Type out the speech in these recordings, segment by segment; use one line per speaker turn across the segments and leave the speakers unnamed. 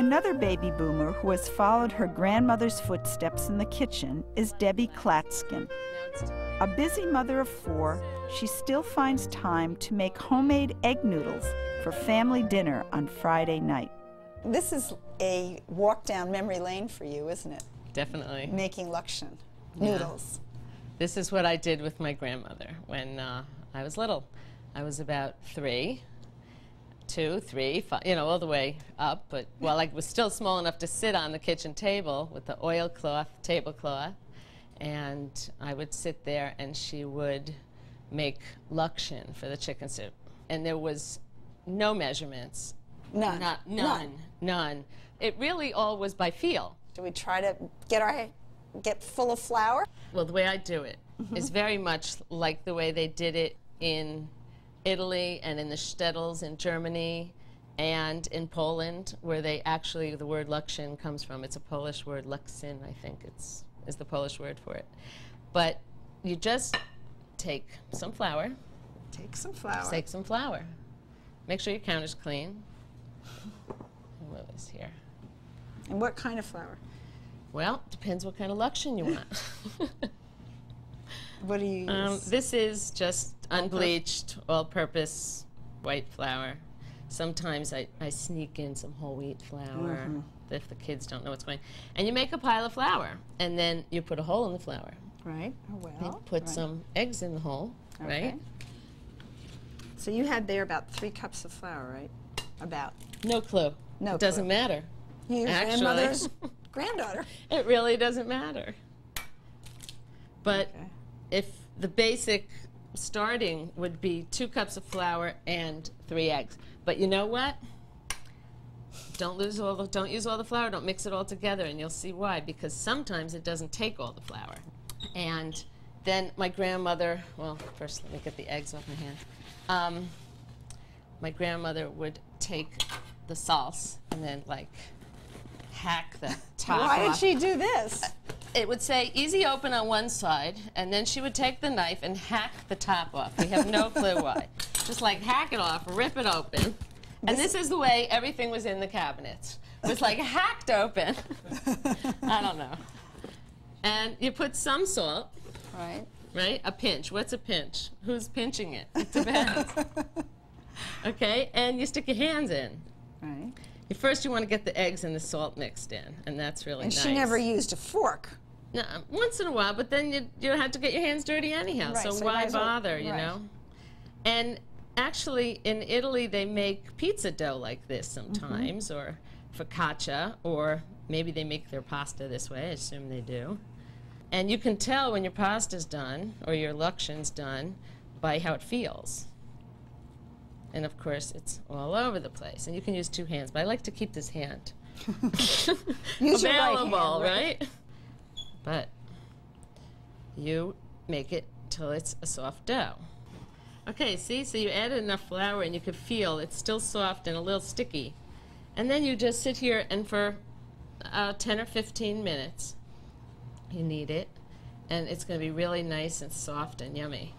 Another baby boomer who has followed her grandmother's footsteps in the kitchen is Debbie Klatskin. A busy mother of 4, she still finds time to make homemade egg noodles for family dinner on Friday night.
This is a walk down memory lane for you, isn't it?
Definitely.
Making Lakshan noodles.
Yeah. This is what I did with my grandmother when I was little. I was about 3, 2, 3, 5, you know, all the way up. But while I was still small enough to sit on the kitchen table with the oilcloth tablecloth, and I would sit there and she would make Lakshan for the chicken soup. And there was no measurements.
None.
None. It really all was by feel.
Do we try to get full of flour?
Well, the way I do it is very much like the way they did it in Italy and in the shtetls in Germany and in Poland, where they actually, the word Lakshan comes from. It's a Polish word, Laksyn, I think is the Polish word for it. But you just take some flour.
Take some flour.
Take some flour. Make sure your counter's clean. Move this here.
And what kind of flour?
Well, depends what kind of Lakshan you want.
What do you use?
This is just unbleached, all-purpose white flour. Sometimes I sneak in some whole wheat flour if the kids don't know what's going on. And you make a pile of flour, and then you put a hole in the flour.
Right. Oh, well.
You put some eggs in the hole, right?
So you had there about 3 cups of flour, right? About.
No clue.
No
It doesn't
clue.
matter.
Your grandmother's granddaughter.
It really doesn't matter. But if the basic starting would be 2 cups of flour and 3 eggs. But you know what? Don't use all the flour, don't mix it all together, and you'll see why, because sometimes it doesn't take all the flour. And then my grandmother, well, first let me get the eggs off my hand. My grandmother would take the sauce and then like hack the top
Why
off.
did she do this?
It would say easy open on one side, and then she would take the knife and hack the top off. We have no clue why. Just like hack it off, rip it open. And this is the way everything was in the cabinets. It was like hacked open. I don't know. And you put some salt.
Right.
Right? A pinch. What's a pinch? Who's pinching it? It depends. Okay? And you stick your hands in.
Right.
First you want to get the eggs and the salt mixed in, and that's really nice.
And she never used a fork.
No, once in a while, but then you have to get your hands dirty anyhow,
Right,
so why bother, you
right.
know? And actually, in Italy, they make pizza dough like this sometimes, or focaccia, or maybe they make their pasta this way. I assume they do. And you can tell when your pasta's done, or your Lakshan's done, by how it feels. And of course, it's all over the place. And you can use 2 hands, but I like to keep this hand
Use your right
available,
hand,
right? But you make it till it's a soft dough. Okay, see, so you added enough flour and you could feel it's still soft and a little sticky. And then you just sit here and for 10 or 15 minutes, you knead it, and it's going to be really nice and soft and yummy.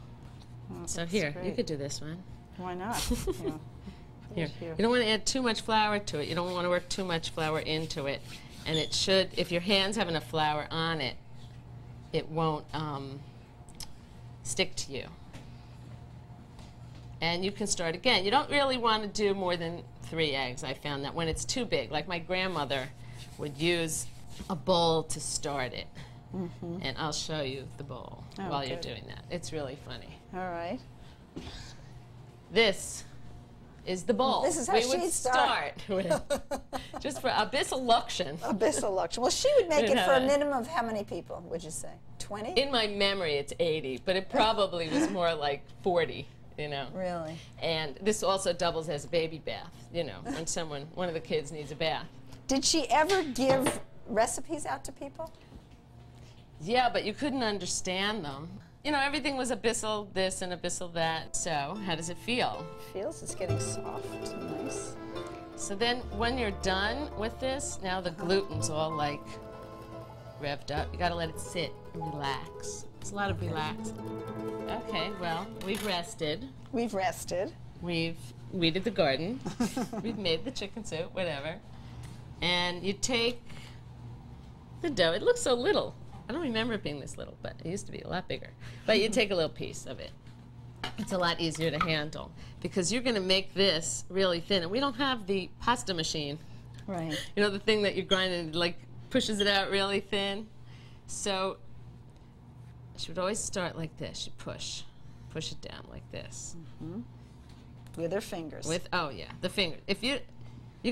Oh,
So here,
great.
you could do this one.
Why not?
Here. You don't want to add too much flour to it. You don't want to work too much flour into it. And it should, if your hands have enough flour on it, it won't stick to you. And you can start again. You don't really want to do more than 3 eggs. I found that when it's too big, like my grandmother would use a bowl to start it. And I'll show you the bowl while you're doing that. It's really funny.
All right.
This is the bowl.
This is how
we
she'd
would
start.
with. Just for abyssal Lakshan.
Abyssal Lakshan. Well, she would make it for a minimum of how many people, would you say? 20?
In my memory, it's 80, but it probably was more like 40, you know.
Really?
And this also doubles as a baby bath, you know, when one of the kids needs a bath.
Did she ever give recipes out to people?
Yeah, but you couldn't understand them. You know, everything was abyssal this and abyssal that. So, how does it feel?
Feels it's getting soft and nice.
So then, when you're done with this, now the gluten's all like revved up. You gotta let it sit and relax. It's a lot of relax. Okay, well, we've rested.
We've rested.
We've weeded the garden. We've made the chicken soup, whatever. And you take the dough. It looks so little. I don't remember it being this little, but it used to be a lot bigger. But you take a little piece of it. It's a lot easier to handle because you're going to make this really thin. And we don't have the pasta machine.
Right.
You know, the thing that you grind and like pushes it out really thin. So she would always start like this. You push it down like this.
With her fingers.
Oh yeah, the finger. If you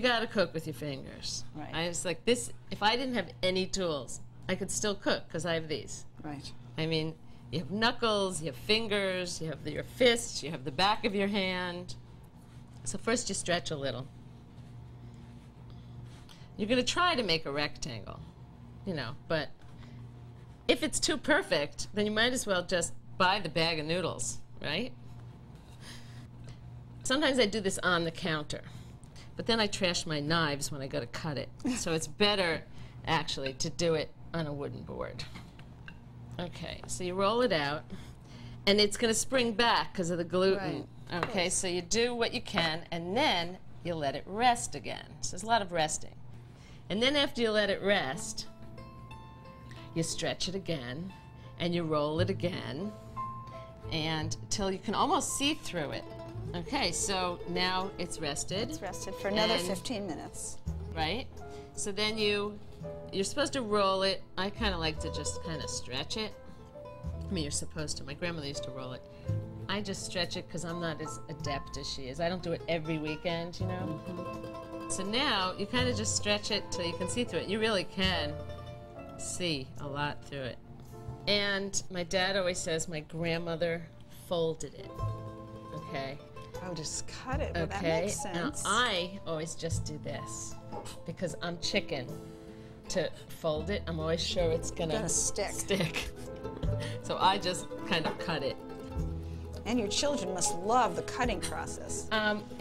got to cook with your fingers.
Right.
I was like this. If I didn't have any tools, I could still cook because I have these.
Right.
I mean, you have knuckles, you have fingers, you have your fists, you have the back of your hand. So first you stretch a little. You're going to try to make a rectangle, you know, but if it's too perfect, then you might as well just buy the bag of noodles, right? Sometimes I do this on the counter, but then I trash my knives when I go to cut it. So it's better, actually, to do it on a wooden board. Okay, so you roll it out, and it's going to spring back because of the gluten.
Right.
Okay, so you do what you can, and then you let it rest again. So there's a lot of resting. And then after you let it rest, you stretch it again, and you roll it again, and till you can almost see through it. Okay, so now it's rested.
It's rested for another 15 minutes.
Right? So then you're supposed to roll it. I kind of like to just kind of stretch it. I mean, you're supposed to. My grandmother used to roll it. I just stretch it because I'm not as adept as she is. I don't do it every weekend, you know? So now you kind of just stretch it till you can see through it. You really can see a lot through it. And my dad always says my grandmother folded it. Okay?
Oh, just cut it. Well,
Okay.
that makes sense.
Now I always just do this because I'm chicken to fold it. I'm always sure it's gonna stick. So I just kind of cut it.
And your children must love the cutting process.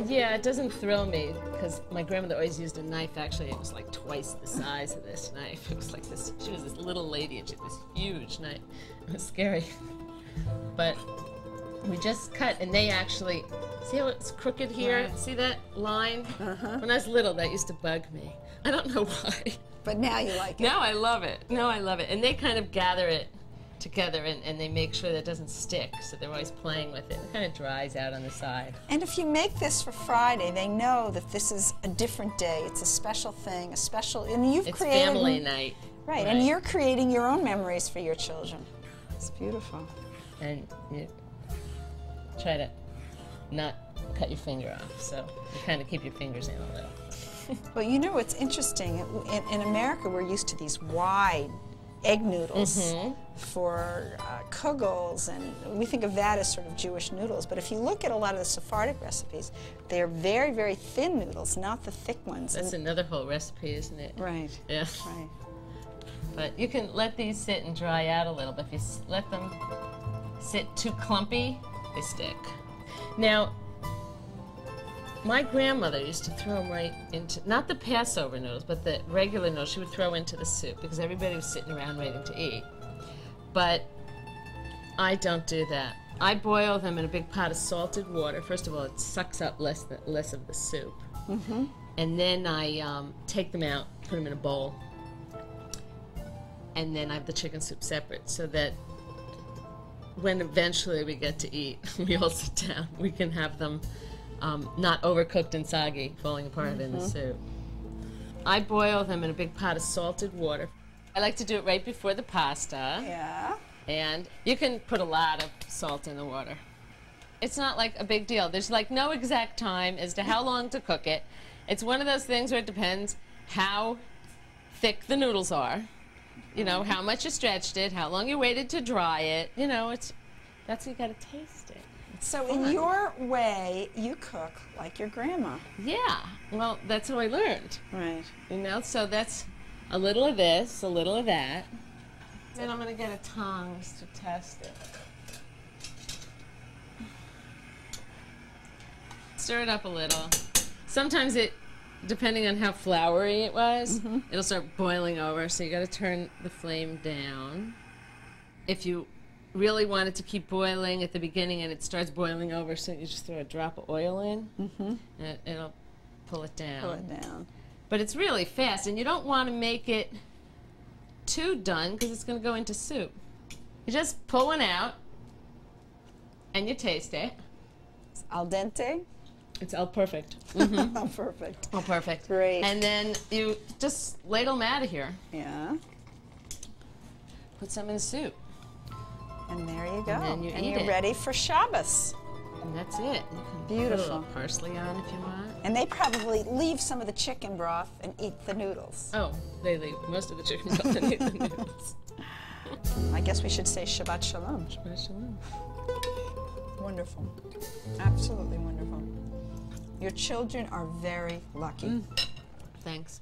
Yeah, it doesn't thrill me because my grandmother always used a knife. Actually, it was like twice the size of this knife. It was like this. She was this little lady and she had this huge knife. It was scary. But we just cut, and they actually, see how it's crooked here?
Right.
See that line? When I was little, that used to bug me. I don't know why.
But now you like it.
Now I love it. Now I love it. And they kind of gather it together, and they make sure that it doesn't stick, so they're always playing with it. It kind of dries out on the side.
And if you make this for Friday, they know that this is a different day. It's a special thing, and you've
It's
created
family night.
Right, and you're creating your own memories for your children. It's beautiful.
And you try to not cut your finger off, so you kind of keep your fingers in a little.
Well, you know what's interesting? In America, we're used to these wide egg noodles for kugels, and we think of that as sort of Jewish noodles. But if you look at a lot of the Sephardic recipes, they're very, very thin noodles, not the thick ones.
That's another whole recipe, isn't it?
Right.
Yeah.
Right.
But you can let these sit and dry out a little, but if you let them sit too clumpy, they stick. Now, my grandmother used to throw them right into, not the Passover noodles, but the regular noodles she would throw into the soup because everybody was sitting around waiting to eat. But I don't do that. I boil them in a big pot of salted water. First of all, it sucks up less of the soup. And then I take them out, put them in a bowl, and then I have the chicken soup separate so that when eventually we get to eat, we all sit down, we can have them not overcooked and soggy, falling apart in the soup. I boil them in a big pot of salted water. I like to do it right before the pasta.
Yeah.
And you can put a lot of salt in the water. It's not like a big deal. There's like no exact time as to how long to cook it. It's one of those things where it depends how thick the noodles are, you know, how much you stretched it, how long you waited to dry it. You know, that's you gotta taste it.
So in your way, you cook like your grandma.
Yeah, well, that's how I learned.
Right.
You know, so that's a little of this, a little of that. Then I'm going to get a tongs to test it. Stir it up a little. Sometimes it, depending on how floury it was, it'll start boiling over, so you got to turn the flame down. If you really want it to keep boiling at the beginning and it starts boiling over, so you just throw a drop of oil in, and it'll pull it down.
Pull it down.
But it's really fast, and you don't want to make it too done because it's going to go into soup. You just pull one out, and you taste it.
It's al dente?
It's all perfect.
Oh, perfect.
Oh, perfect.
Great.
And then you just ladle them out of here.
Yeah.
Put some in the soup.
And there you go.
And then you eat
you're
it.
ready for Shabbos.
And that's it. You can
Beautiful.
put a little parsley on if you want.
And they probably leave some of the chicken broth and eat the noodles.
Oh, they leave most of the chicken broth and eat the noodles.
I guess we should say Shabbat Shalom.
Shabbat shalom.
Wonderful. Absolutely wonderful. Your children are very lucky.
Thanks.